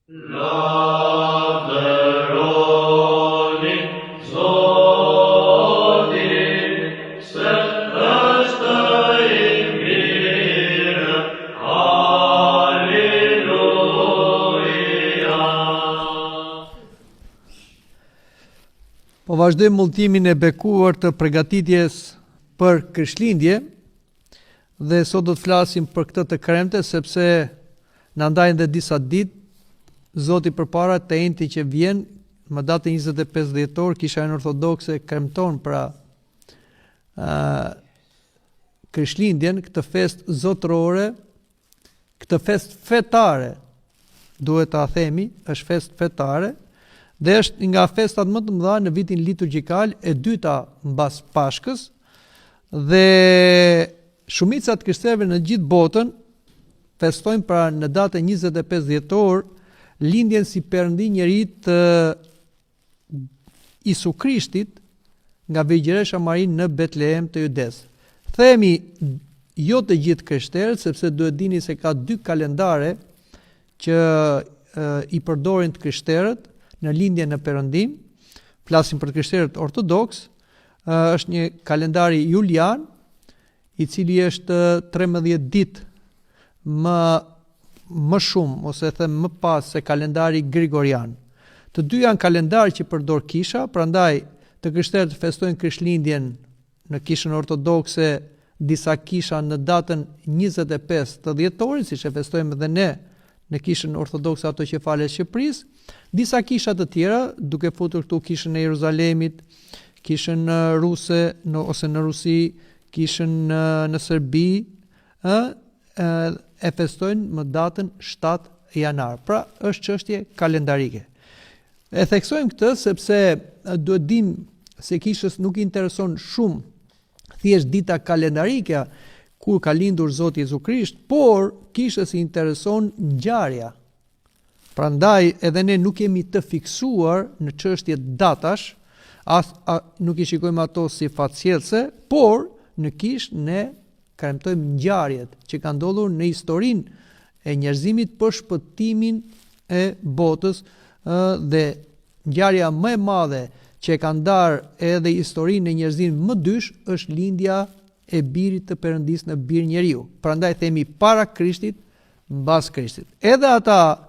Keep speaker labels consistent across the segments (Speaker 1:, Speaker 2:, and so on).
Speaker 1: Lavdëroni Zotin, se është i mirë. Halleluja.
Speaker 2: Po vazhdojmë udhëtimin e bekuar të përgatitjes për Krishtlindje dhe sot do të flasim për këtë të kremte sepse na ndajnë dhe disa ditë. Zoti përpara të enti që vjen, më datën 25 dhjetor, Kisha Ortodokse kremton pra Krishtlindjen, këtë fest zotërore, këtë fest fetare, duhet ta themi, është fest fetare, dhe është nga festat më të mëdha në vitin liturgjikal, e dyta mbas Pashkës, dhe shumica të krishterëve në gjithë botën festojnë pra në datën 25 dhjetor lindjen si perëndi njerit të Isu Krishtit nga Virgjëresha Mari në Betlehem të Judes. Themi jo të gjithë krishterët, sepse duhet dini se ka dy kalendare që i përdorin të krishterët në lindjen në perëndim. Flasim për krishterët ortodoks, është një kalendari julian, i cili është 13 ditë më shumë, ose them më pas se kalendari gregorian. Të dy janë kalendar që përdor Kisha, prandaj të krishterët festojnë Krishtlindjen në Kishën ortodokse, disa kisha në datën 25 të dhjetorit, siç e festojmë edhe ne në Kishën ortodokse ato që falet Shqipërisë, disa kisha të tjera, duke futur këtu Kishën e Jeruzalemit, Kishën ruse ose në Rusi, Kishën në Serbi, e festojnë më datën 7 janar. Pra është çështje kalendarike. E theksojmë këtë sepse duhet dim se Kishës nuk i intereson shumë thjesht dita kalendarike kur ka lindur Zoti Jezu Krisht, por Kishës i intereson ngjarja. Prandaj edhe ne nuk jemi të fiksuar në çështje datash, nuk i shikojmë ato si fatësjellse, por në Kishë ne kremtojmë ngjarjet që kanë ndodhur në historinë e njerëzimit për shpëtimin e botës, dhe ngjarja më e madhe që ka ndarë edhe historinë e njerëzimit më dysh është lindja e birit të Perëndis në bir njeriu. Prandaj themi para Krishtit, mbas Krishtit. Edhe ata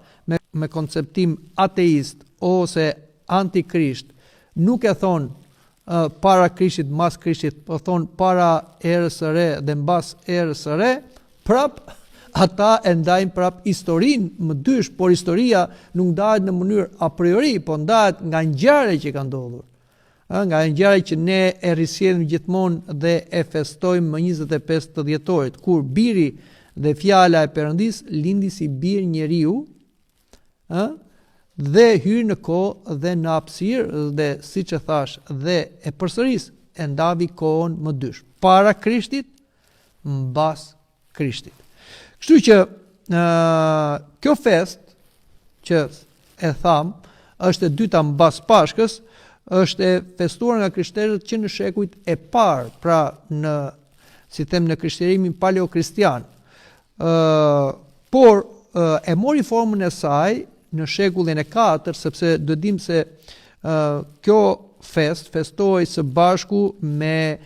Speaker 2: me konceptim ateist ose antikrisht nuk e thon para Krishtit, mbas Krishtit, po thon para erës së re dhe mbas erës së re, prap ata e ndajnë prap historinë më dysh, por historia nuk ndahet në mënyrë a priori, po ndahet nga ngjarjet që kanë ndodhur. Nga ngjarjet që ne e risjellim gjithmonë dhe e festojmë më 25 të dhjetorit, kur biri dhe fjala e Perëndis lindi si bir njeriu, dhe hyri në kohë dhe në hapësirë, dhe siç e thash dhe e përsëris, e ndavi kohën më dysh, para Krishtit, mbas Krishtit. Kështu që kjo fest që e tham është e dyta mbas Pashkës, është e festuar nga krishterët që në shekujt e parë, pra në krishterimin paleokristian. Por e mori formën e saj në shekullin e 4, sepse duhet dim se kjo fest festohej së bashku me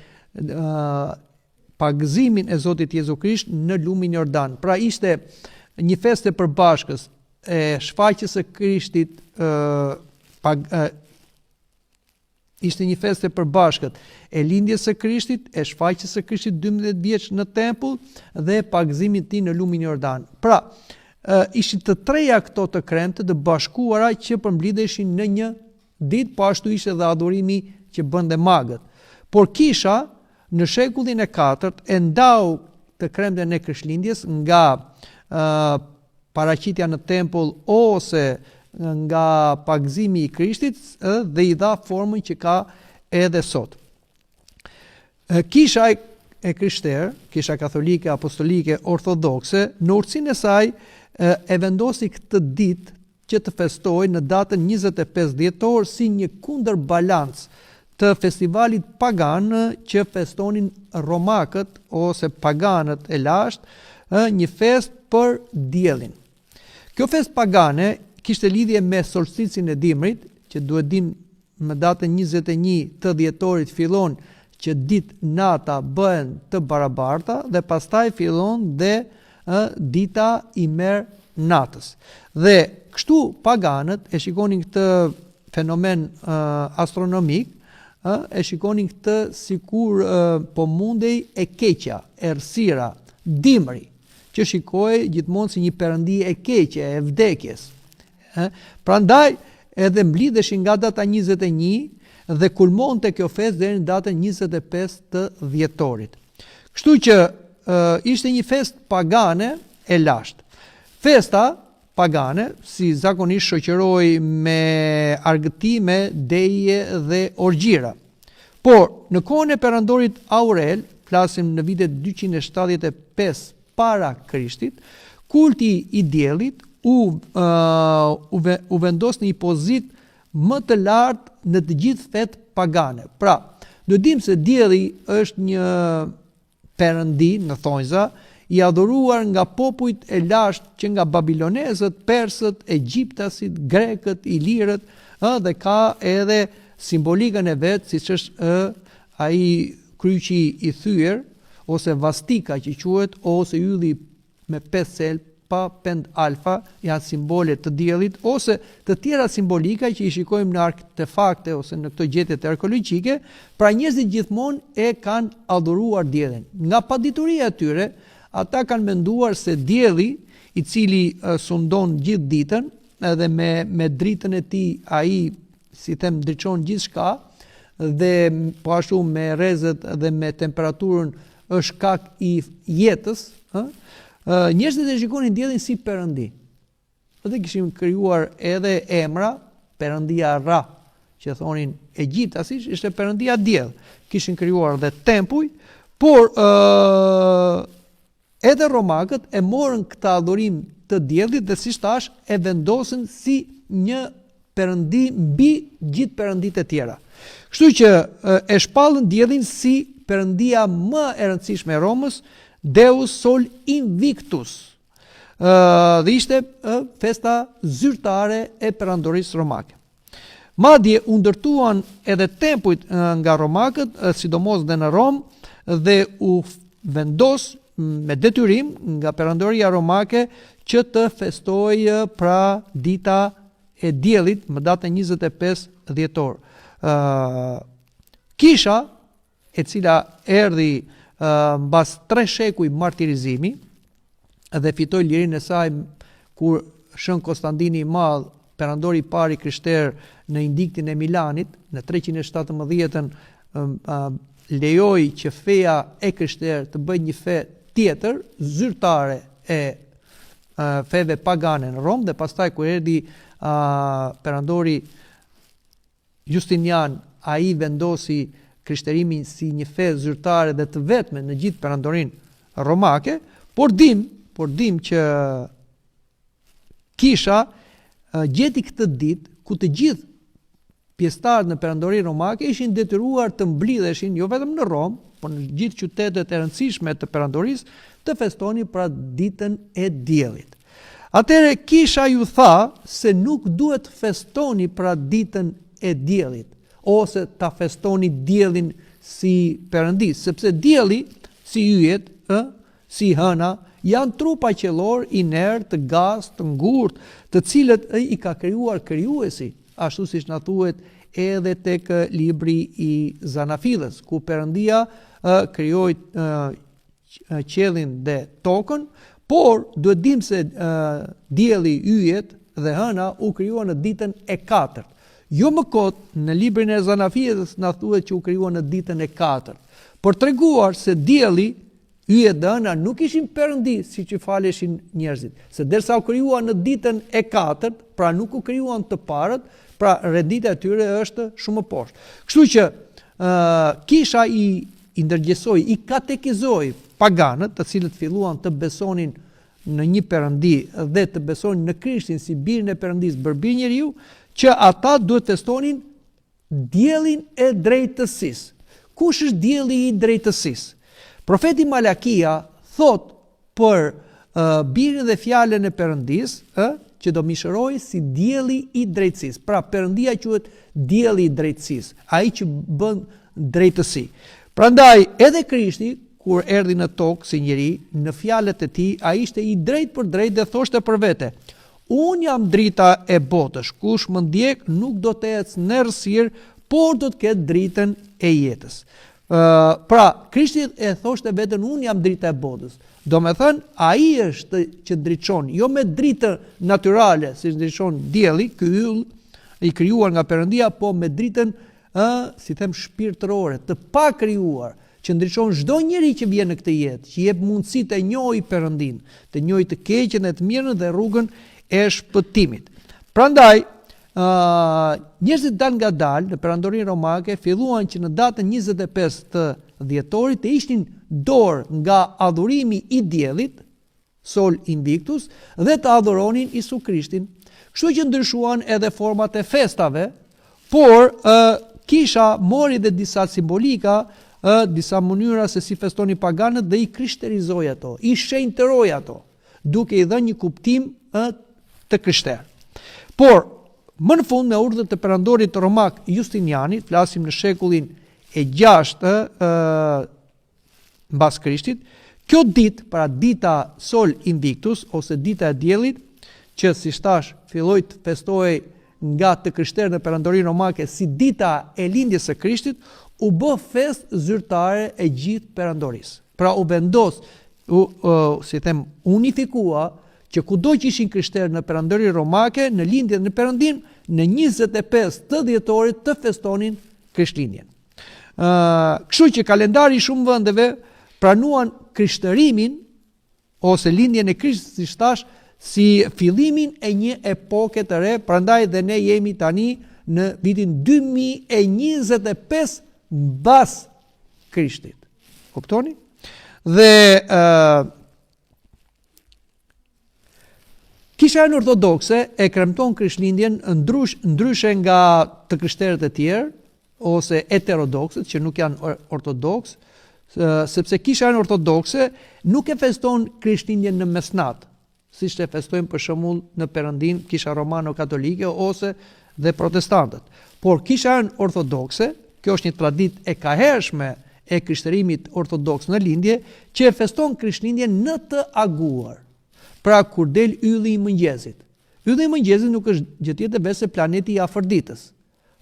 Speaker 2: pagëzimin e Zotit Jezu Krisht në lumin Jordan. Pra ishte një fest e përbashkës e shfaqjes së Krishtit, ishte një fest e përbashkët e lindjes së Krishtit, e shfaqjes së Krishtit 12 vjeç në tempull dhe pagëzimit të tij në lumin Jordan. Pra, ishin të treja këto të kremte të bashkuara që përmblidheshin në një ditë, po ashtu ishte dhe adhurimi që bënte magët. Por Kisha në shekullin e 4 e ndau të kremten e Krishtlindjes nga paraqitja në tempull ose nga pagëzimi i Krishtit, dhe i dha formën që ka edhe sot. Kisha e krishterë, Kisha katolike, apostolike, ortodokse, në urtësinë e saj e vendosi këtë ditë që të festohej në datën 25 dhjetor si një kundërbalancë të festivalit pagan që festonin romakët ose paganët e lashtë, një fest për diellin. Kjo fest pagane kishte lidhje me solsticin e dimrit, që duhet dim më datën 21 të dhjetorit fillon që ditë nata bëhen të barabarta dhe pastaj fillon dhe dita i merr natës. Dhe kështu paganët e shikonin këtë fenomen astronomik, e shikonin këtë sikur po mundej e keqja, errësira, dimri, që shikoi gjithmonë si një perëndi e keqe, e vdekjes. Prandaj edhe mblidheshin nga data 21 dhe kulmonte kjo festë deri në datën 25 të dhjetorit. Kështu që ishte një festë pagane e lashtë. Festa pagane, si zakonisht shoqëroi me argëtime, deje dhe orgjira. Por në kohën e perandorit Aurel, flasim në vitet 275 para Krishtit, kulti i diellit u vendos në një pozitë më të lartë në të gjithë fetë pagane. Pra, do dim se dielli është një perëndi në thonjza i adhuruar nga popujt e lashtë që nga babilonezët, persët, egjiptasit, grekët, ilirët, dhe ka edhe simbolikën e vet, siç është ai kryqi i thyer ose vastika që quhet, ose ylli me 5 selë pa pend alfa, janë simbole të diellit, ose të tjera simbolika që i shikojmë në artefakte ose në këto gjetjet arkeologjike. Pra njerëzit gjithmonë e kanë adhuruar diellin. Nga padituria e tyre, ata kanë menduar se dielli, i cili sundon gjithë ditën, edhe me dritën e tij ai, si them, ndriçon gjithçka, dhe po ashtu me rrezet dhe me temperaturën është shkak i jetës, njerëzit e shikonin diellin si perëndi. Dhe kishin krijuar edhe emra, perëndia Ra, që thonin egjiptasisht, ishte perëndia diell. Kishin krijuar dhe tempuj, por edhe romakët e morën këtë adhurim të diellit dhe siç thash e vendosën si një perëndi mbi gjithë perënditë e tjera. Kështu që e shpallën diellin si perëndia më e rëndësishme e Romës, Deus Sol Invictus, dhe ishte festa zyrtare e perandorisë romake. Madje u ndërtuan edhe tempujt nga romakët, sidomos dhe në Rom, dhe u vendos me detyrim nga perandoria romake që të festojë pra dita e diellit më datën 25 dhjetor. Kisha, e cila erdhi mbas 3 shekuj martirizimi dhe fitoi lirinë e saj kur Shën Konstantini i Madh, perandori i parë i krishterë në Indiktin e Milanit, në 317-ën lejoi që feja e krishterë të bëjë një fe tjetër, zyrtare e feve pagane në Rom, dhe pastaj kur erdhi perandori Justinian, ai vendosi krishterimin si një fe zyrtare dhe të vetme në gjithë perandorinë romake, por dim që Kisha gjeti këtë ditë ku të gjithë pjesëtarët në perandorinë romake ishin detyruar të mblidheshin jo vetëm në Rom, por në gjithë qytetet e rëndësishme të perandorisë të festonin pra ditën e diellit. Atëherë Kisha ju tha se nuk duhet festoni pra ditën e diellit, ose ta festoni diellin si perëndi, sepse dielli, si yjet, si hëna, janë trupa qellor inert, të gas, të ngurt, të cilët i ka krijuar krijuesi, ashtu siç na thuhet edhe tek libri i Zanafillës, ku Perëndia krijoi qiellin dhe tokën, por duhet dim se dielli, yjet dhe hëna u krijuan në ditën e 4. Jo më kot, në librin e Zanafillës na thuhet që u krijuan në ditën e 4, por treguar se dielli, yjet dhe hëna nuk ishin perëndi siç i faleshin njerëzit, se derisa u krijuan në ditën e 4, pra nuk u krijuan të parët, pra renditja e tyre është shumë më poshtë. Kështu që Kisha i ndërgjesoi, i katekizoi paganët, të cilët filluan të besonin në një perëndi dhe të besonin në Krishtin si birin e Perëndisë, bërbir njeriu, që ata duhet festonin diellin e drejtësisë. Kush është dielli i drejtësisë? Profeti Malakia thot për birin dhe fjalën e Perëndisë, që do mishëroj si dielli i drejtësisë. Pra Perëndia quhet dielli i drejtësisë, ai që bën drejtësi. Prandaj edhe Krishti kur erdhi në tokë si njeri, në fjalët e tij ai ishte i drejtë për drejtë dhe thoshte për vete: Unë jam drita e botës, kush më ndjek nuk do të ecë në errësirë, por do të ketë dritën e jetës. Pra, Krishti e thoshte veten: unë jam drita e botës. Do me thënë, ai është që ndriçon, jo me dritë natyrale, si ndriçon dielli, ky yll i krijuar nga Perëndia, po me dritën, si them, shpirtërore, të pa krijuar, që ndriçon çdo njeri që vjen në këtë jetë, që jep mundësi të njohë Perëndin, të njohë të keqen e të mirën dhe rrugën e shpëtimit. Prandaj, njerëzit dal nga dal në perandorinë romake filluan që në datën 25 të dhjetorit të ishtin dorë nga adhurimi i diellit, Sol Invictus, dhe të adhuronin Isu Krishtin. Kështu që ndryshuan edhe format e festave, por kisha mori dhe disa simbolika, disa mënyra se si festoni paganët dhe i krishterizoi ato, i shenjtëroi ato, duke i dhënë një kuptim të krishter. Por më në fund, me urdhër të perandorit romak Justinianit, flasim në shekullin e 6 mbas Krishtit, kjo ditë, pra dita Sol Invictus ose dita e diellit, që si thash filloi të festohej nga të krishterë në perandorinë romake si dita e lindjes së Krishtit, u bë fest zyrtare e gjithë perandorisë. Pra u vendos, si them, unifikua që kudo që ishin krishterë në perandorinë romake, në lindjen në Perëndin, në 25 të dhjetorit të festonin Krishtlindjen. Kështu që kalendari i shumë vendeve pranuan krishtërimin ose lindjen e Krishtit, si thash, si fillimin e një epoke të re, prandaj dhe ne jemi tani në vitin 2025 mbas Krishtit. Kuptoni? Dhe Kisha ortodokse e kremton Krishtlindjen ndryshe nga të krishterët e tjerë ose heterodoksët që nuk janë ortodoks, sepse Kisha ortodokse nuk e feston Krishtlindjen në mesnat, siç e festojnë për shembull në Perëndin Kisha romano-katolike ose dhe protestantët. Por Kisha ortodokse, kjo është një traditë e kahershme e krishtërimit ortodoks në lindje, që e feston Krishtlindjen në të aguar. Pra kur del ylli i mëngjesit. Ylli i mëngjesit nuk është gjë tjetër veç se planeti i Afërditës.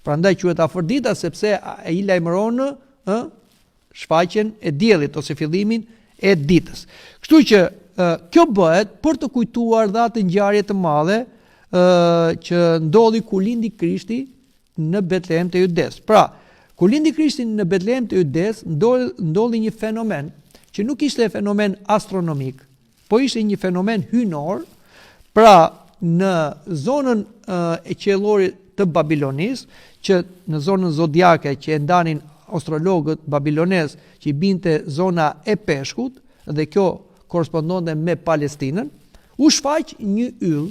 Speaker 2: Prandaj quhet Afërdita sepse ai lajmëron shfaqjen e diellit ose fillimin e ditës. Kështu që kjo bëhet për të kujtuar dhe atë ngjarje të madhe që ndodhi kur lindi Krishti në Betlehem të Judes. Pra, kur lindi Krishti në Betlehem të Judes, ndodhi një fenomen që nuk ishte fenomen astronomik, po ishte një fenomen hynor. Pra, në zonën e qiellorit të Babilonisë, që në zonën zodiake që e ndanin astrologët babilonez, që i binte zona e peshkut, dhe kjo korespondonte me Palestinën, u shfaq një yll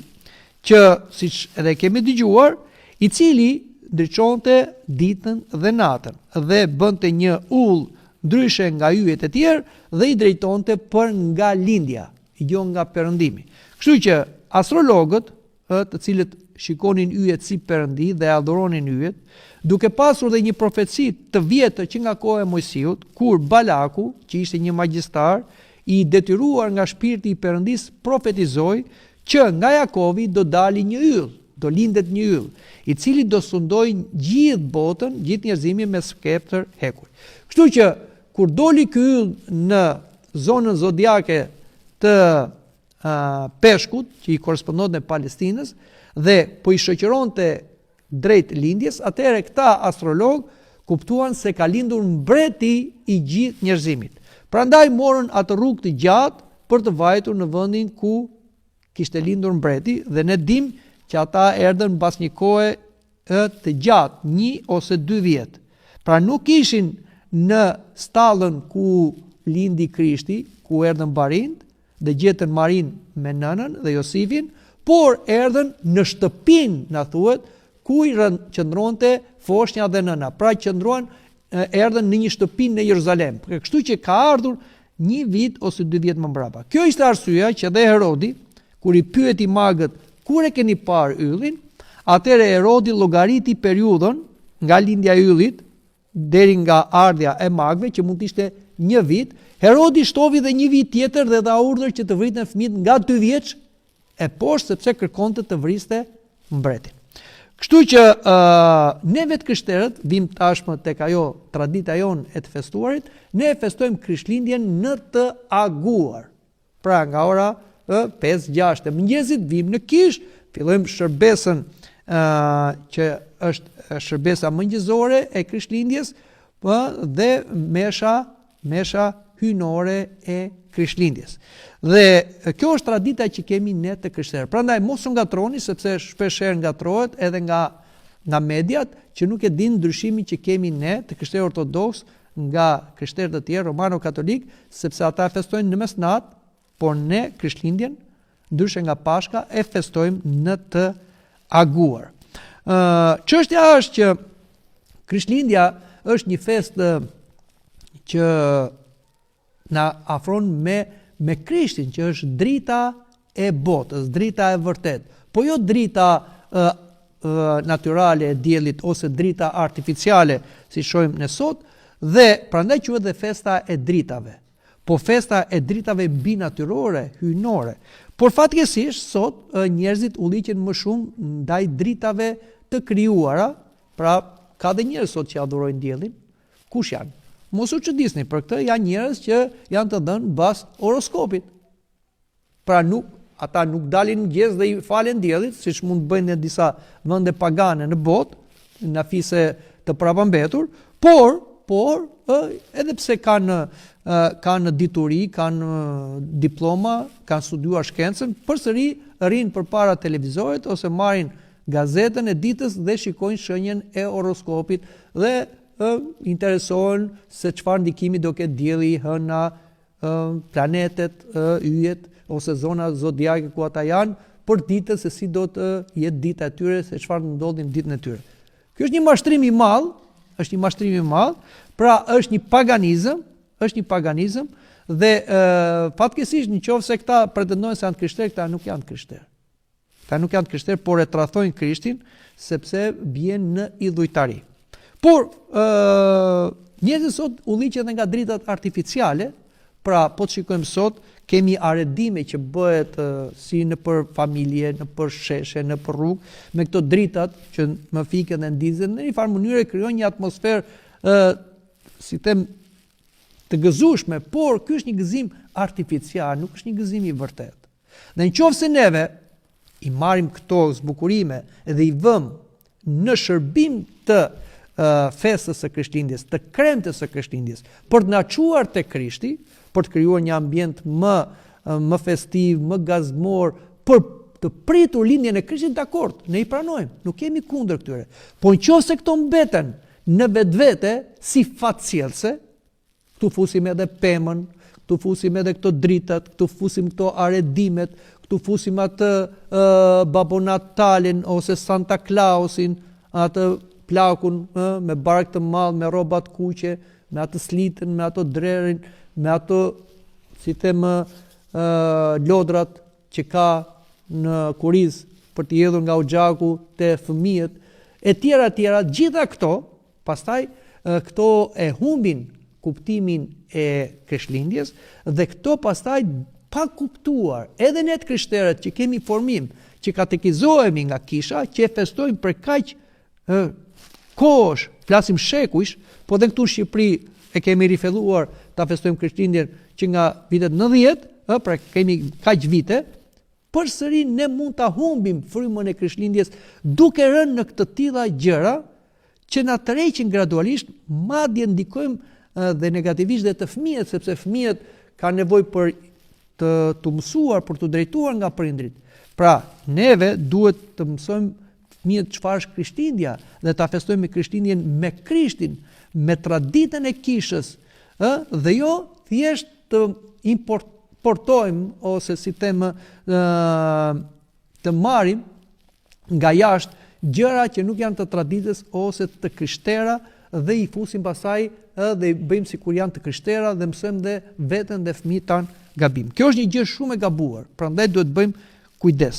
Speaker 2: që, siç edhe kemi dëgjuar, i cili ndriçonte ditën dhe natën dhe bënte një ull ndryshe nga yjet e tjerë dhe i drejtonte për nga lindja, jo nga perëndimi. Kështu që astrologët, të cilët shikonin yjet si perëndi dhe adhuronin yjet, duke pasur dhe një profeci të vjetër që nga koha e Mojsiut, kur Balaku, që ishte një magjistar i detyruar nga shpirti i Perëndis, profetizoi që nga Jakovi do dali një yll, do lindet një yll, i cili do sundojë gjithë botën, gjithë njerëzimin me skeptër hekur. Kështu që kur doli ky yll në zonën zodiake të peshkut, që i korespondonte Palestinës, dhe po i shoqëronte drejt lindjes, atëherë këta astrolog kuptuan se ka lindur mbreti i gjithë njerëzimit. Prandaj morën atë rrugë të gjatë për të vajtur në vendin ku kishte lindur mbreti, dhe ne dim që ata erdhën mbas një kohe të gjatë, 1 ose 2 vjet. Pra nuk ishin në stallën ku lindi Krishti, ku erdhën barind dhe gjetën Marin me nënën dhe Josifin, por erdhën në shtëpinë, na thuhet, ku i qëndronte foshnja dhe nëna. Pra erdhën në një shtëpi në Jeruzalem. Kështu që ka ardhur 1 vit ose 2 vjet më mbrapa. Kjo ishte arsyeja që dhe Herodi, kur i pyeti magët Kur e keni parë yllin, atëherë Herodi llogariti periudhën nga lindja e yllit deri nga ardhja e magëve, që mund të ishte 1 vit. Herodi shtovi dhe 1 vit tjetër dhe dha urdhër që të vriten fëmijët nga 2 vjeç e poshtë, sepse kërkonte të vriste mbretin. Kështu që ne vetë krishterët, vim tashmë tek ajo tradita jonë e të festuarit, ne festojmë Krishtlindjen në të aguar. Pra nga ora 5-6 e mëngjesit vim në kish, fillojmë shërbesën që është shërbesa mëngjesore e Krishtlindjes, dhe mesha hynore e Krishtlindjes. Dhe kjo është tradita që kemi ne të krishterë. Prandaj mos u ngatroni, sepse shpeshherë ngatrohet edhe nga mediat që nuk e din ndryshimin që kemi ne të krishterë ortodoks nga krishterët e tjerë romano-katolik, sepse ata festojnë në mesnatë, por ne Krishtlindjen, ndryshe nga Pashka, e festojmë në të aguar. Çështja është që Krishtlindja është një festë që na afron me Krishtin, që është drita e botës, drita e vërtet, po jo drita natyrale e diellit ose drita artificiale, si shohim ne sot, dhe prandaj quhet dhe festa e dritave. Po festa e dritave binatyrore, hynore. Por fatkeqësisht sot njerëzit ulliqen më shumë ndaj dritave të krijuara, pra ka dhe njerëz sot që adhurojnë diellin. Kush janë? Mos u çuditni për këtë, janë njerëz që janë të dhënë bas horoskopit. Pra ata nuk dalin mëngjes dhe i falen diellit, siç mund të bëjnë në disa vende pagane në botë, në afise të prapambetur, por edhe pse kanë dituri, kanë diploma, kanë studiuar shkencën, përsëri rrinë përpara televizorit ose marrin gazetën e ditës dhe shikojnë shenjën e horoskopit dhe interesohen se çfarë ndikimi do ketë dielli, hëna, planetet, yjet ose zona zodiake ku ata janë, për ditën se si do të jetë dita e tyre, se çfarë ndodhin ditën e tyre. Ky është një mashtrim i madh, pra është një paganizëm, dhe fatkeqësisht nëse këta pretendojnë se janë krishterë, këta nuk janë krishterë. Këta nuk janë krishterë, por e tradhtojnë Krishtin sepse bien në idhujtari. Por njerëzit sot ulliqen edhe nga dritat artificiale, pra po të shikojmë sot, kemi aredime që bëhet si në për familje, në për sheshe, në për rrugë, me këto dritat që më fiken dhe ndizën, në një farë mënyrë krijojnë një atmosferë si them të gëzueshme, por ky është një gëzim artificial, nuk është një gëzim i vërtet. Dhe nëse neve i marrim këto zbukurime dhe i vëmë në shërbim të festës së Krishtlindjes, të kremtes së Krishtlindjes, për të na çuar te Krishti, për të krijuar një ambient më festiv, më gazmor, për të pritur lindjen e Krishtit, dakord, ne i pranojmë, nuk kemi kundër këtyre. Po nëse këto mbeten në vetvete si fatcjellse, këtu fusim edhe pemën, këtu fusim edhe këto dritat, këtu fusim këto aredimet, këtu fusim atë Babonatalin ose Santa Clausin, atë plakun me bark të madh, me rroba të kuqe, me atë slitën, me ato drerin, me ato, si them, lodrat që ka në kuriz për të hedhur nga uxhaku te fëmijët, e tjera, gjitha këto, pastaj këto e humbin kuptimin e Krishtlindjes dhe këto pastaj pa kuptuar, edhe ne të krishterët që kemi formim, që katekizohemi nga kisha, që e festojmë për kaq kohësh, flasim shekujsh, po dhe këtu në Shqipëri e kemi rifelluar ta festojmë Krishtlindjen që nga vitet 90, pra kemi kaq vite, përsëri ne mund ta humbim frymën e Krishtlindjes duke rënë në këtë tilla gjëra që na tërheqin gradualisht, madje ndikojmë dhe negativisht dhe të fëmijët, sepse fëmijët kanë nevojë për të mësuar, për të drejtuar nga prindrit. Pra, neve duhet të mësojmë fëmijët çfarë është Krishtlindja dhe ta festojmë Krishtlindjen me Krishtin, me traditën e kishës, dhe jo thjesht të importojmë ose si them të marrim nga jashtë gjëra që nuk janë të traditës ose të krishtera dhe i fusim pasaj dhe i bëjmë sikur janë të krishtera dhe mësojmë dhe veten dhe fëmijët tanë gabim. Kjo është një gjë shumë e gabuar, prandaj duhet bëjmë kujdes,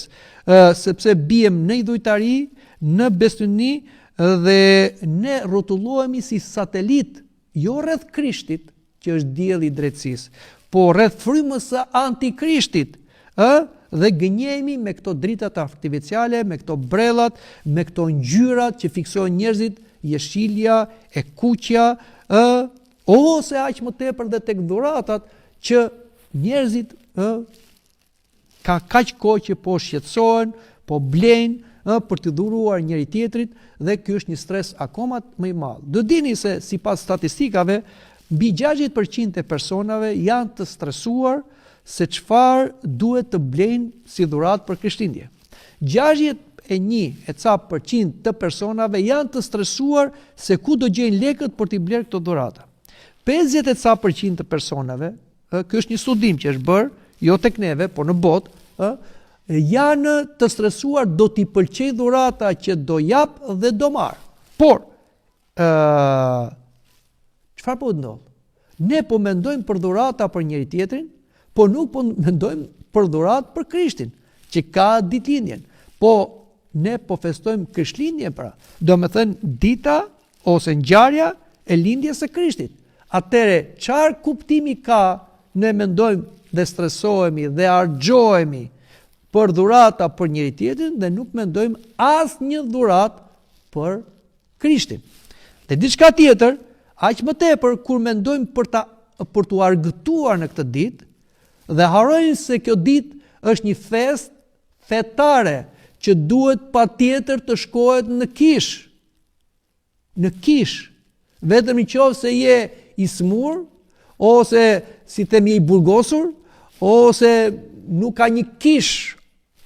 Speaker 2: sepse bijem në idhujtari, në besyni dhe ne rrotullohemi si satelit, jo rreth Krishtit, që është dielli i drejtësisë, po rreth frymës së antikrishtit, dhe gënjehemi me këto dritat artificiale, me këto brellat, me këto ngjyrat që fiksojnë njerëzit, jeshilja, e kuqja, ose aq më tepër dhe tek dhuratat që njerëzit ka kaq kohë që po shqetësohen, po blejnë për të dhuruar njëri tjetrit dhe ky është një stres akoma më i madh. Do dini se sipas statistikave mbi 60% e personave janë të stresuar se çfarë duhet të blejnë si dhuratë për Krishtlindje. 61% të personave janë të stresuar se ku do gjejnë lekët për t'i blerë këto dhurata. 50% të personave, ky është një studim që është bërë, jo tek neve, por në botë, janë të stresuar do t'i pëlqej dhurata që do jap dhe do marr. Por çfarë po ndodh? Ne po mendojmë për dhurata për njëri tjetrin, po nuk po mendojmë për dhuratë për Krishtin, që ka ditëlindjen. Po ne po festojmë Krishtlindjen pra. Domethënë dita ose ngjarja e lindjes së Krishtit. Atëre çfarë kuptimi ka ne mendojmë dhe stresohemi dhe harxhohemi për dhurata për njëri tjetrin dhe nuk mendojmë asnjë dhuratë për Krishtin. Dhe diçka tjetër, aq më tepër kur mendojmë për t'u argëtuar në këtë ditë dhe harrojmë se kjo ditë është një fest fetare që duhet patjetër të shkohet në kish. Në kish. Vetëm nëse je i smur, ose si themi i burgosur, ose nuk ka një kish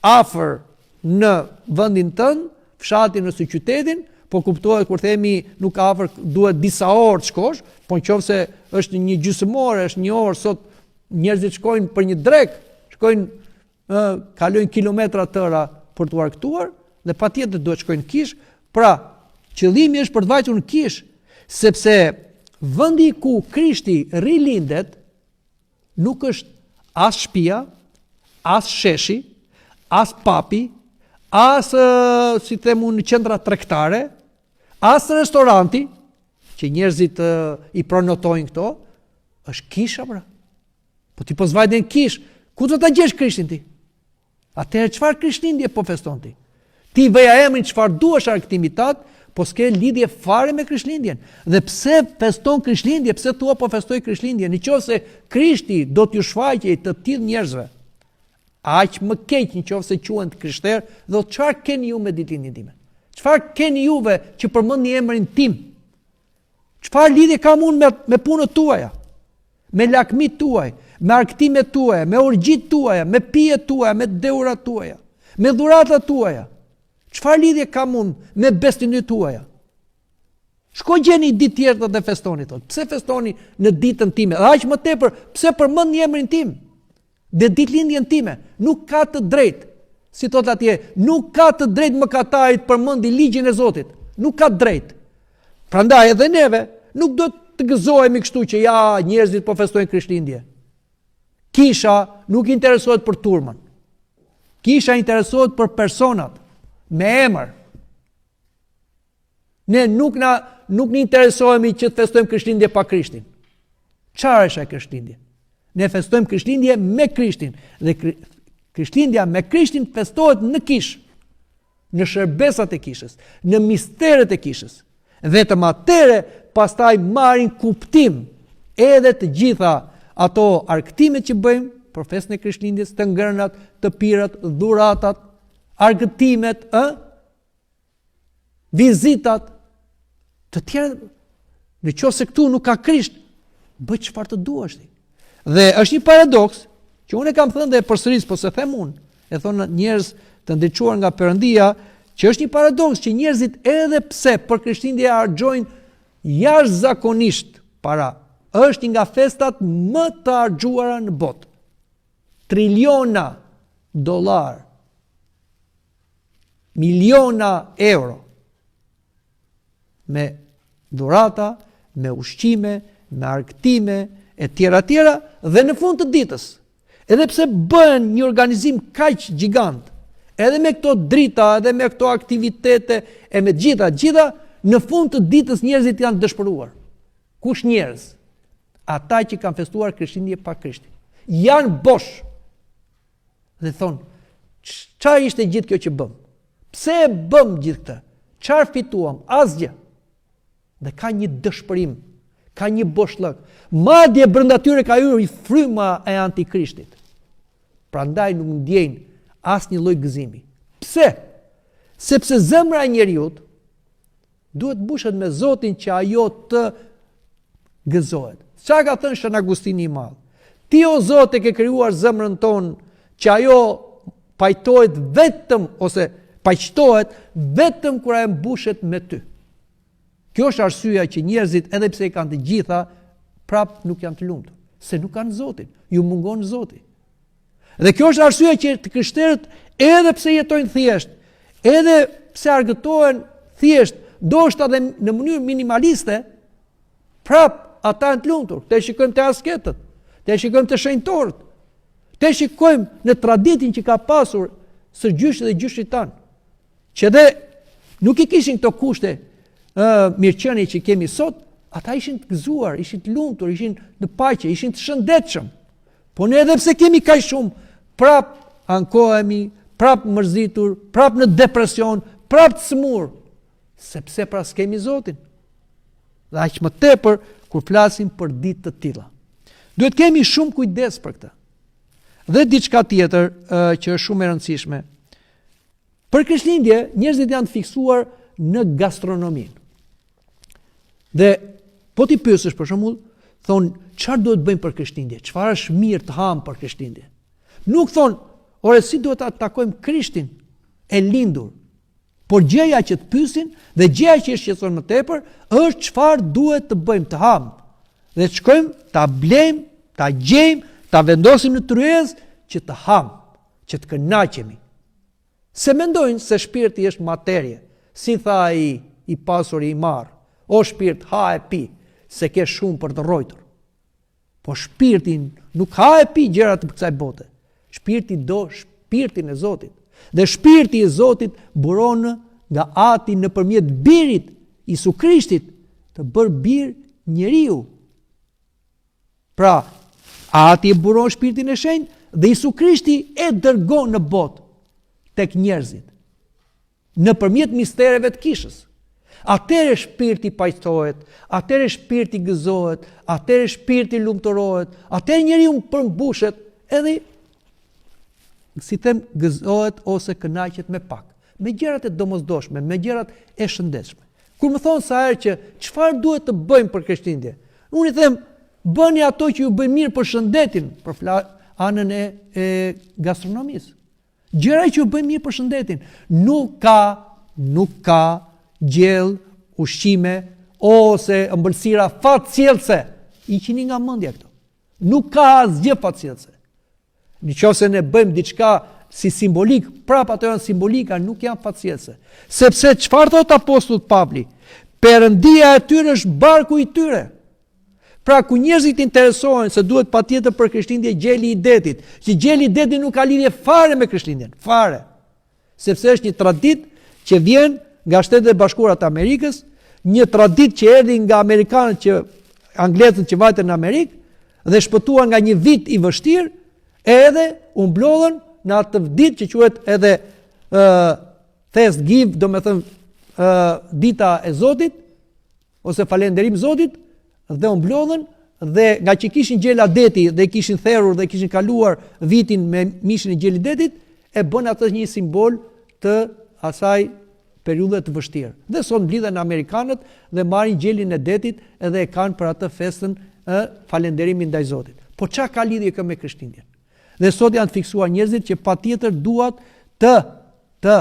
Speaker 2: afër në vendin tënd, fshatin ose qytetin, po kuptohet kur themi nuk ka afër, duhet disa orë të shkosh, po nëse është një gjysmore, është një orë, sot njerëzit shkojnë për një drek, kalojnë kilometra tëra për t'u argëtuar dhe patjetër duhet shkojnë në kish. Pra, qëllimi është për të vajtur në kish, sepse vendi ku Krishti rilindet nuk është as shtëpia, as sheshi, as papi, as si themu në qendra tregtare, as restoranti që njerëzit i pronotojnë këto, është kisha pra. Po ti po zvajden kish, ku do ta gjesh Krishtin ti? Atëherë çfarë Krishtlindje po feston ti? Ti veja emrin çfarë duash argëtimitat, po s'ke lidhje fare me Krishtlindjen. Dhe pse feston Krishtlindje, pse thua po festoj Krishtlindje, nëse Krishti do t'ju shfaqej të tillë njerëzve, aq më keq nëse quhen të krishterë, dhe çfarë keni ju me ditëlindjen time? Çfarë keni juve që përmendni emrin tim? Çfarë lidhje kam unë me punët tuaja? Me lakmit tuaj, me argëtimet tuaja, me orgjit tuaja, me pijet tuaja, me deurat tuaja, me dhuratat tuaja? Çfarë lidhje kam unë me bestinit tuaja? Shko gjeni ditë tjetër dhe festoni thot. Pse festoni në ditën time? Dhe aq më tepër, pse përmendni emrin tim? Dhe ditëlindjen time nuk ka të drejtë. Si thot atje, nuk ka të drejtë mëkatarit përmendi ligjin e Zotit. Nuk ka drejtë. Prandaj edhe neve nuk do të gëzohemi kështu që ja njerëzit po festojnë Krishtlindje. Kisha nuk interesohet për turmën. Kisha interesohet për personat me emër. Ne nuk në interesohemi që të festojmë Krishtlindje pa Krishtin. Çfarë është Krishtlindje? Ne festojmë Krishtlindje me Krishtin dhe Krishtlindja me Krishtin festohet në kish, në shërbesat e kishës, në misteret e kishës. Vetëm atëre pastaj marrin kuptim edhe të gjitha ato argëtimet që bëjmë për festën e Krishtlindjes, të ngërnat, të pirat, dhuratat, argëtimet, vizitat, të tjera. Nëse këtu nuk ka Krisht, bëj çfarë të duash ti. Dhe është një paradoks që unë e kam thënë dhe përsëris, po se them unë, e thonë njerëz të ndriçuar nga Perëndia, që është një paradoks që njerëzit edhe pse për Krishtlindje harxojnë jashtëzakonisht para, është një nga festat më të harxhuara në botë. Triliona dollar, miliona euro me dhurata, me ushqime, me argëtime, e tjera, dhe në fund të ditës, Edhe pse bën një organizim kaq gjigant, edhe me këto drita, edhe me këto aktivitete, e me gjitha, në fund të ditës njerëzit janë dëshpëruar. Kush njerëz? Ata që kanë festuar Krishtlindje pa Krishtin. Janë bosh. Dhe thonë, çfarë ishte gjithë kjo që bëm? Pse e bëm gjithë këtë? Çfarë fituam? Asgjë. Dhe ka një dëshpërim, ka një boshllëk. Madje brenda tyre ka hyrë fryma e antikrishtit. Prandaj nuk ndjejnë asnjë lloj gëzimi. Pse? Sepse zemra e njeriut duhet bushet me Zotin që ajo të gëzohet. Çfarë ka thënë Shën Agustini i Madh? Ti o Zot e ke krijuar zemrën tonë që ajo pajtohet vetëm ose paqtohet vetëm kur ajo mbushet me ty. Kjo është arsyeja që njerëzit, edhe pse i kanë të gjitha, prap nuk janë të lumtur, se nuk kanë Zotin, ju mungon Zoti. Dhe kjo është arsyeja që të krishterët, edhe pse jetojnë thjesht, edhe pse argëtohen thjesht, ndoshta edhe në mënyrë minimaliste, prap ata janë të lumtur. Te shikojmë te asketët, te shikojmë te shenjtorët, te shikojmë në traditin që ka pasur së gjyshit dhe gjyshit tanë, që dhe nuk i kishin këto kushte mirëqenie që kemi sot, ata ishin të gëzuar, ishin të lumtur, ishin në paqe, ishin të shëndetshëm. Po ne edhe pse kemi kaq shumë, prap ankohemi, prap mërzitur, prap në depresion, prap të smur, sepse pra s'kemi Zotin. Dhe aq më tepër kur flasim për ditë të tilla. Duhet kemi shumë kujdes për këtë. Dhe diçka tjetër që është shumë e rëndësishme. Për Krishtlindje, njerëzit janë të fiksuar në gastronomi. Dhe po ti pyesësh për shembull, thon çfarë duhet bëjmë për Krishtlindje? Çfarë është mirë të ham për Krishtlindje? Nuk thon, ore si duhet ta takojmë Krishtin e lindur. Por gjëja që të pyesin dhe gjëja që shqetëson më tepër është çfarë duhet të bëjmë të ham. Dhe të shkojmë, ta blejmë, ta gjejmë, ta vendosim në tryezë që të ham, që të kënaqemi. Se mendojnë se shpirti është materie, si tha i pasuri i marr, o shpirt, ha e pi, se ke shumë për të rrojtur. Po shpirti nuk ha e pi gjërat të kësaj bote. Shpirti do shpirtin e Zotit. Dhe shpirti i Zotit buron nga Ati nëpërmjet birit Isu Krishtit të bërë bir njeriu. Pra, Ati e buron shpirtin e shenjtë dhe Isu Krishti e dërgon në botë tek njerëzit nëpërmjet mistereve të kishës. Atëre shpirti paqtohet, atëre shpirti gëzohet, atëre shpirti lumturohet, atëre njeriu përmbushet edhe si them gëzohet ose kënaqet me pak, me gjërat e domosdoshme, me gjërat e shëndetshme. Kur më thon sa herë që çfarë duhet të bëjmë për Krishtlindje, unë i them bëni ato që ju bën mirë për shëndetin, për anën e gastronomisë. Gjëra që ju bën mirë për shëndetin. Nuk ka gjell, ushqime ose ëmbëlsira fatcjellse. I qini nga mendja këto. Nuk ka asgjë fatcjellse. Nëse ne bëjmë diçka si simbolik, prap ato janë simbolika, nuk janë fatcjellse. Sepse çfarë thot apostulli Pavli? Perëndia e tyre është barku i tyre. Pra ku njerëzit interesohen se duhet patjetër për Krishtlindje gjeli i detit, që gjeli i detit nuk ka lidhje fare me Krishtlindjen, fare. Sepse është një traditë që vjen nga Shtetet e Bashkuara të Amerikës, një traditë që erdhi nga amerikanët anglezët që vajten në Amerikë dhe shpëtuan nga një vit i vështirë, edhe u mblodhen në atë ditë që quhet edhe Thanksgiving, domethënë dita e Zotit ose falënderim Zotit, dhe u mblodhen dhe nga që kishin gjela deti dhe kishin therrur dhe kishin kaluar vitin me mishin e gjelit detit, e bën atë një simbol të asaj periudhe të vështirë. Dhe sot mblidhen amerikanët dhe marrin gjelin e detit edhe e kanë për atë festën e falënderimit ndaj Zotit. Po çka ka lidhje kjo me Krishtlindjen? Dhe sot janë të fiksuar njerëzit që patjetër duat të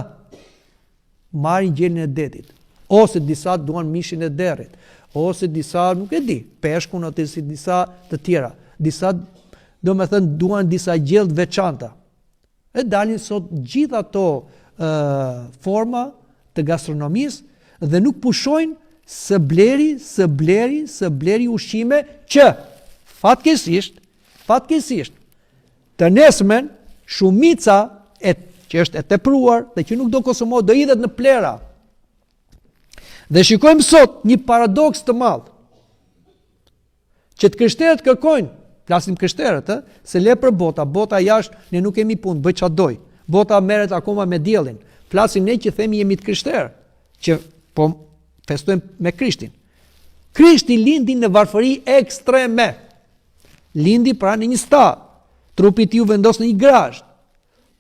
Speaker 2: marrin gjelin e detit, ose disa duan mishin e derrit, ose disa nuk e di, peshkun ose si disa të tjera. Disa domethënë duan disa gjell të veçanta. E dalin sot gjithë ato forma të gastronomisë dhe nuk pushojnë së bleri ushqime që fatkeqësisht të nesmen, shumica që është e tepruar dhe që nuk do konsumohet do hidhet në plera. Dhe shikojmë sot një paradoks të madh. Që të krishterët kërkojnë, flasim krishterët, se le për bota jashtë ne nuk kemi punë, bëj çfarë doj. Bota merret akoma me diellin. Flasim ne që themi jemi të krishterë, që po festojmë me Krishtin. Krishti lindi në varfëri ekstreme. Lindi pra në një sta, trupi i tij u vendos në një grazh,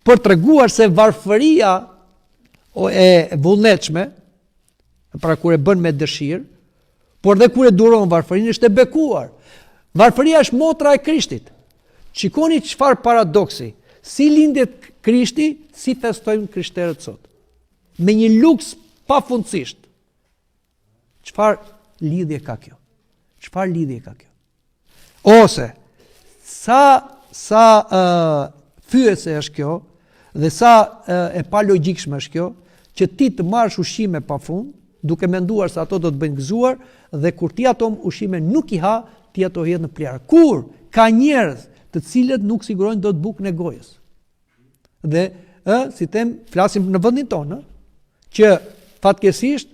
Speaker 2: për treguar se varfëria e vullnetshme, pra kur e bën me dëshirë, por dhe kur e duron varfërinë është e bekuar. Varfëria është motra e Krishtit. Shikoni çfarë paradoksi. Si lindet Krishti, si festojnë krishterët sot. Me një luks pafundësisht. Çfarë lidhje ka kjo? Çfarë lidhje ka kjo? Ose sa fyese është kjo dhe sa e pa logjikshme është kjo, që ti të marrësh ushqime pafund, duke menduar se ato do të bëjnë gëzuar, dhe kur ti ato ushqime nuk i ha, ti ato hedh në plerë. Kur ka njerëz të cilët nuk sigurojnë dot bukën e gojës. Dhe si them, flasim në vendin tonë, që fatkeqësisht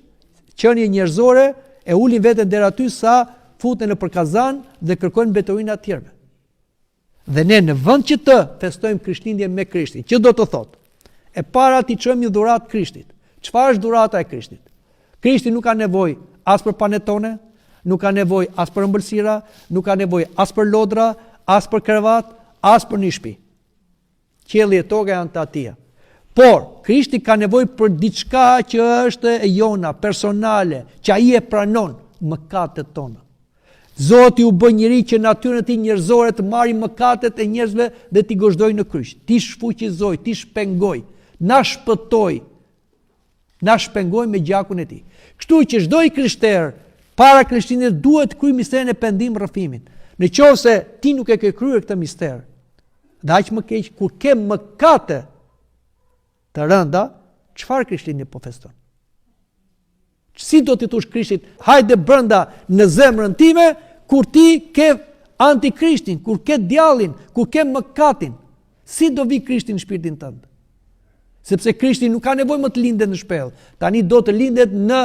Speaker 2: qenie njerëzore e ulin veten deri aty sa futen në përkazan dhe kërkojnë mbeturinë të tjerëve. Dhe ne në vend që të festojmë Krishtlindjen me Krishtin, që do të thotë, e para ti çojmë një dhuratë Krishtit. Çfarë është dhurata e Krishtit? Krishti nuk ka nevojë as për panetone, nuk ka nevojë as për ëmbëlsira, nuk ka nevojë as për lodra, as për krevat, as për një shtëpi. Qielli e toka janë të atia. Por Krishti ka nevojë për diçka që është e jona, personale, që ai e pranon, mëkatet tona. Zoti u bë njeri që natyrën e tij njerëzore të marrë mëkatet e njerëzve dhe t'i gozhdoi në kryq. Ti shfuqizoi, ti shpengoi, na shpëtoi. Na shpengoi me gjakun e tij. Kështu që çdo i krishter para Krishtlindjes duhet të kryej misterin e pendim rrëfimit. Në qoftë se ti nuk e ke kryer këtë mister, dhe aq më keq kur ke mëkate të rënda, çfarë Krishtlindje po feston? Si do t'i thush Krishtit, hajde brenda në zemrën time, kur ti ke antikrishtin, kur ke djallin, kur ke mëkatin? Si do vi Krishti në shpirtin tënd? Sepse Krishti nuk ka nevojë më të lindet në shpellë, tani do të lindet në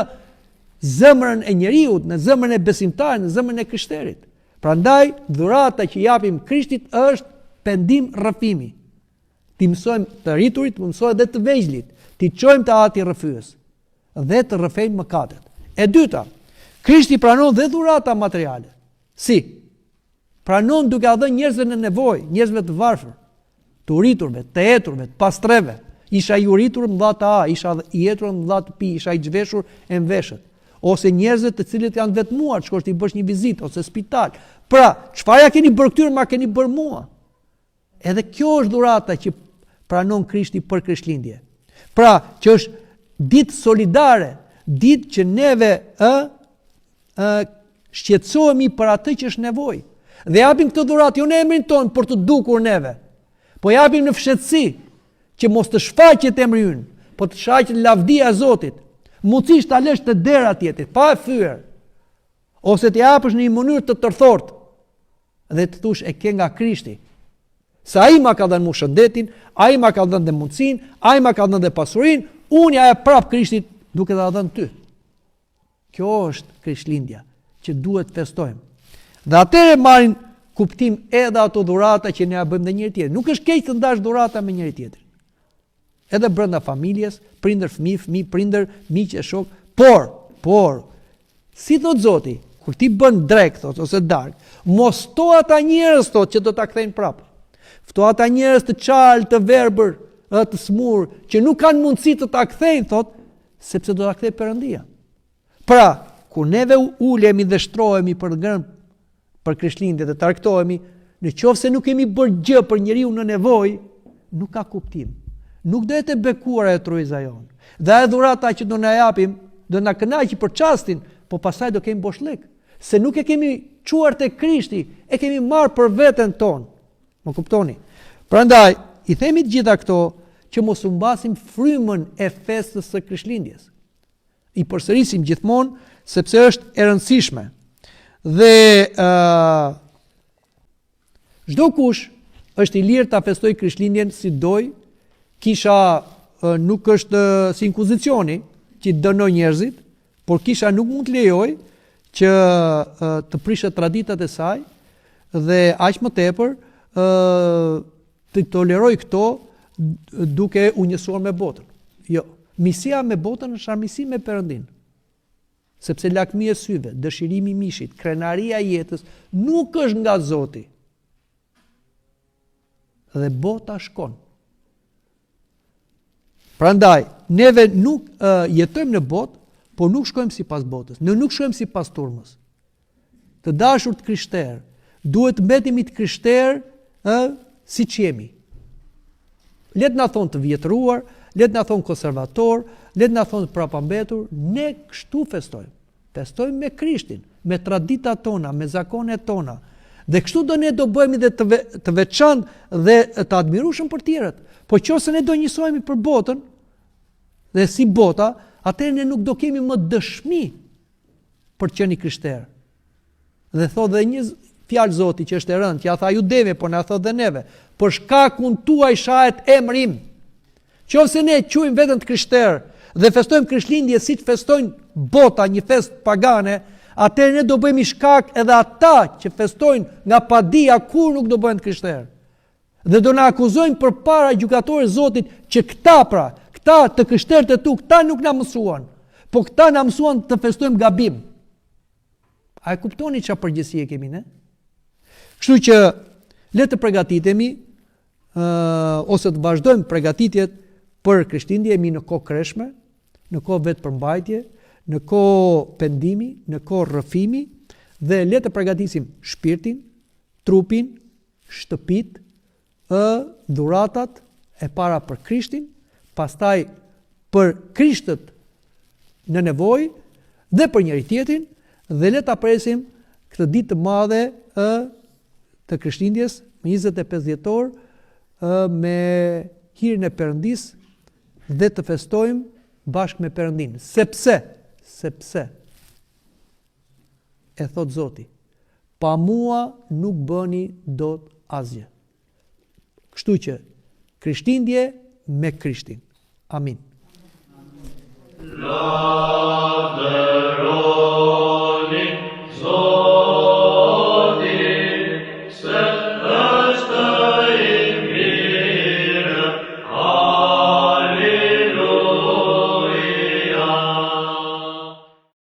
Speaker 2: zemrën e njeriut, në zemrën e besimtarit, në zemrën e krishterit. Prandaj dhurata që japim Krishtit është pendim rrëfimi. Ti mësojmë të rriturit, të mësojmë edhe të vegjëlit, ti çojmë të ati rrëfyes dhe të rrëfejmë mëkatet. E dyta, Krishti pranon dhe dhurata materiale. Si? Pranon duke ia dhënë njerëzve në nevojë, njerëzve të varfër, të uriturve, të eturve, të pastreve. Isha i uritur më dha të ha, isha i etur më dha të pi, isha i zhveshur e mveshët. Ose njerëzve të cilët janë vetmuar, shkosh ti bësh një vizitë ose spital. Pra, çfarë ja keni bërë këtyre, ma keni bërë mua. Edhe kjo është dhurata që pranon Krishti për Krishtlindje. Pra, që është ditë solidare, ditë që neve shqetësohemi për atë që është nevojë. Dhe japim këtë dhuratë jo në emrin ton për të dukur neve, po japim në fshehtësi që mos të shfaqet emri ynë, po të shfaqet lavdia e Zotit. Mundësisht ta lësh të dera tjetrit, pa e fyer. Ose të japësh në një mënyrë të tërthortë dhe të thush e ke nga Krishti. Se ai ma ka dhënë mua shëndetin, ai ma ka dhënë dhe mundësinë, ai ma ka dhënë dhe pasurinë, unë ja e prap Krishtit duke ta dhënë ty. Kjo është Krishtlindja që duhet të festojmë. Dhe atëherë marrin kuptim edhe ato dhurata që ne ja bëjmë me njëri tjetrin. Nuk është keq të ndash dhurata me njëri tjetrin. Edhe brenda familjes, prindër, fëmijë, prindër, miq e shok, por si thot Zoti, kur ti bën drek thot ose dark, mos to ata njerëz thot që do ta kthejnë prap. Fto ata njerëz të çal, të verbër, të smur, që nuk kanë mundësi të ta kthejnë thot, sepse do ta kthej Perëndia. Pra, kur neve ulemi dhe shtrohemi për ngrënë për Krishtlindje dhe të argëtohemi, në qoftë se nuk kemi bërë gjë për njeriu në nevojë, nuk ka kuptim. Nuk do jetë e bekuar e truiza jonë. Dhe e dhurata që do na japim, do na kënaqë për çastin, po pastaj do kemi boshllëk, se nuk e kemi çuar te Krishti, e kemi marrë për veten tonë. Më kuptoni? Prandaj i themi të gjitha këto që mos u mbasim frymën e festës së Krishtlindjes. I përsërisim gjithmonë sepse është e rëndësishme. Dhe çdo kush është i lirë ta festoj Krishtlindjen si doj. Kisha nuk është si inkuzicioni që dënoj njerëzit, por kisha nuk mund të lejoj që të prishet traditat e saj dhe aq më tepër të toleroj këto duke u njësuar me botën. Jo, misia me botën është armiqësi me Perëndin. Sepse lakmia e syve, dëshirimi i mishit, krenaria e jetës nuk është nga Zoti. Dhe bota shkon. Prandaj, neve nuk jetojmë në botë, por nuk shkojmë sipas botës. Ne nuk shkojmë sipas turmës. Të dashur të krishterë, duhet të mbetemi të krishterë siç jemi. Le të na thonë të vjetruar, le të na thonë konservator, le të na thonë të prapambetur, ne kështu festojmë. Festojmë me Krishtin, me traditat tona, me zakonet tona. Dhe kështu ne do bëhemi dhe të veçantë dhe të admirueshëm për tjerët. Po nëse ne do njësohemi për botën dhe si bota, atëherë ne nuk do kemi më dëshmi për të qenë krishterë. Dhe thotë dhe një fjalë Zoti që është e rëndë, që ja tha judeve, por na thotë dhe neve, për shkakun tuaj shahet emri im. Nëse ne quajmë veten të krishterë dhe festojmë Krishtlindje siç festojnë bota, një fest pagane, atëherë ne do bëhemi shkak edhe ata që festojnë nga padia kur nuk do bëhen krishterë. Dhe do na akuzojnë përpara gjykatorit Zotit që këta të krishterët e tu, këta nuk na mësuan, po këta na mësuan të festojmë gabim. A e kuptoni çfarë përgjegjësie kemi ne? Kështu që le të përgatitemi ose të vazhdojmë përgatitjet për Krishtlindje, jemi në kohë kreshme, në kohë vetëpërmbajtje, në kohë pendimi, në kohë rrëfimi, dhe le të përgatisim shpirtin, trupin, shtëpit, dhuratat e para për Krishtin, pastaj për Krishtët në nevojë dhe për njëri tjetrin, dhe le ta presim këtë ditë të madhe të Krishtlindjes me 25 dhjetor me hirin e Perëndis dhe të festojmë bashkë me Perëndin, sepse e thot Zoti, pa mua nuk bëni dot asgjë. Kështu që Krishtlindje me Krishtin. Amin.
Speaker 1: Laude